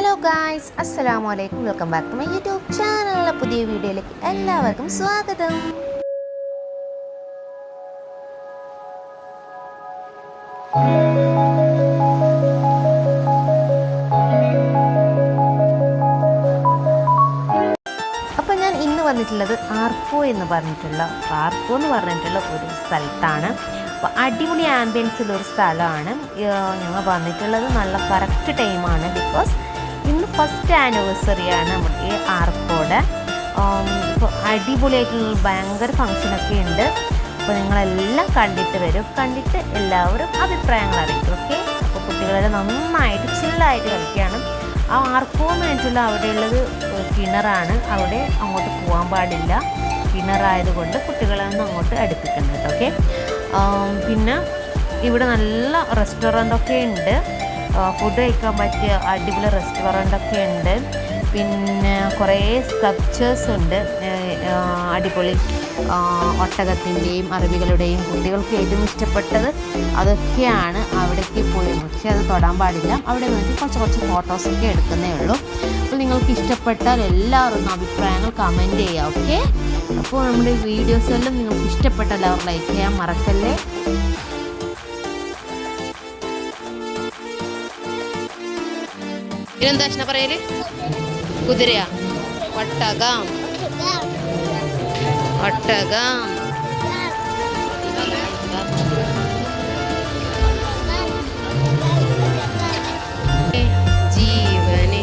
Hello guys, അസ്സലാമു അലൈക്കും. Welcome back to my YouTube ചാനലിലെ പുതിയ വീഡിയോയിലേക്ക് എല്ലാവർക്കും സ്വാഗതം. അപ്പം ഞാൻ ഇന്ന് വന്നിട്ടുള്ളത് ആർക്കോ എന്ന് പറഞ്ഞിട്ടുള്ള ഒരു സ്ഥലത്താണ്. അപ്പോൾ അടിപൊളി ആംബിയൻസിലൊരു സ്ഥലമാണ്. ഞങ്ങൾ വന്നിട്ടുള്ളത് നല്ല കറക്റ്റ് ടൈമാണ്. ബിക്കോസ് ഇന്ന് ഫസ്റ്റ് ആനിവേഴ്സറിയാണ് നമ്മുടെ ഈ ആർക്കോടെ. ഇപ്പോൾ അടിപൊളിയായിട്ടുള്ള ഭയങ്കര ഫങ്ഷനൊക്കെ ഉണ്ട്. അപ്പോൾ നിങ്ങളെല്ലാം കണ്ടിട്ട് എല്ലാവരും അഭിപ്രായങ്ങൾ അറിയിക്കും. ഓക്കെ, അപ്പോൾ കുട്ടികളെല്ലാം നന്നായിട്ട് ചില്ലായിട്ട് കളിക്കുകയാണ്. ആ ആർക്കോ എന്ന് പറഞ്ഞിട്ടുള്ള അവിടെയുള്ളത് കിണറാണ്. അവിടെ അങ്ങോട്ട് പോകാൻ പാടില്ല. കിണറായതുകൊണ്ട് കുട്ടികളൊന്നും അങ്ങോട്ട് അടുപ്പിക്കുന്നത്. ഓക്കെ, പിന്നെ ഇവിടെ നല്ല റെസ്റ്റോറൻ്റൊക്കെ ഉണ്ട്. ഫുഡ് കഴിക്കാൻ പറ്റിയ അടിപൊളി റെസ്റ്റോറൻ്റൊക്കെ ഉണ്ട്. പിന്നെ കുറേ സ്കൾപ്ചേഴ്സ് ഉണ്ട്. അടിപൊളി ഒട്ടകത്തിൻ്റെയും അറബികളുടെയും കുട്ടികൾക്ക് ഏറ്റവും ഇഷ്ടപ്പെട്ടത് അതൊക്കെയാണ്. അവിടേക്ക് പോയി പക്ഷേ അത് തൊടാൻ പാടില്ല. അവിടെ വേണ്ടി കുറച്ച് ഫോട്ടോസൊക്കെ എടുക്കുന്നേ ഉള്ളൂ. അപ്പോൾ നിങ്ങൾക്ക് ഇഷ്ടപ്പെട്ടാൽ എല്ലാവരും അഭിപ്രായങ്ങൾ കമൻറ്റ് ചെയ്യുക. ഓക്കെ, അപ്പോൾ നമ്മുടെ വീഡിയോസെല്ലാം നിങ്ങൾക്ക് ഇഷ്ടപ്പെട്ട എല്ലാവരും ലൈക്ക് ചെയ്യാൻ മറക്കല്ലേ. എന്താ പറയല്? കുതിരയാ? ഒട്ടകം. ജീവന്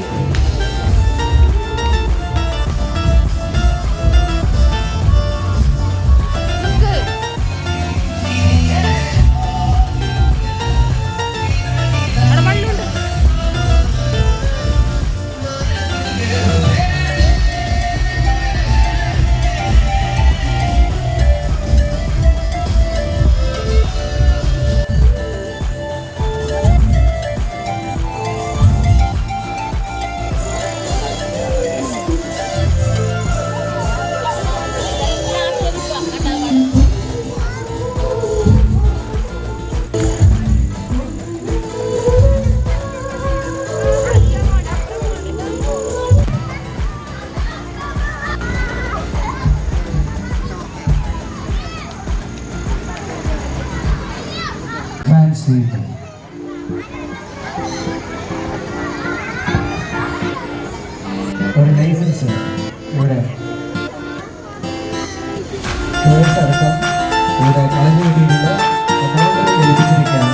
ഒരു ലൈസൻസ് ഇവിടെ അടക്കം ഇവിടെ കളഞ്ഞു കിട്ടിയിട്ടുള്ള അക്കൗണ്ടിൽ ലഭിച്ചിരിക്കുകയാണ്.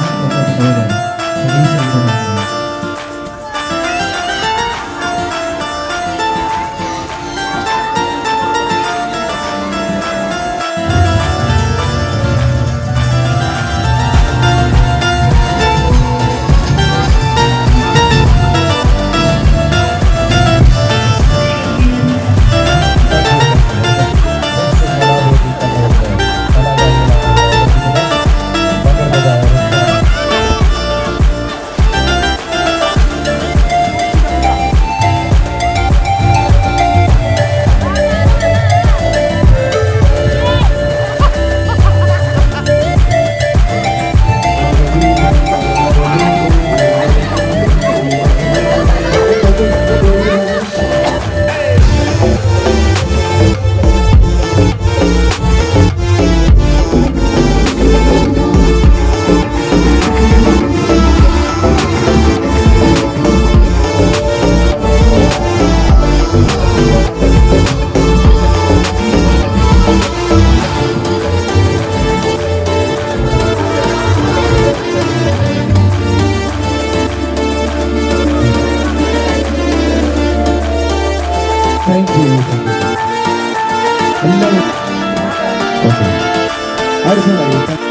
Thank you. Hello. Okay.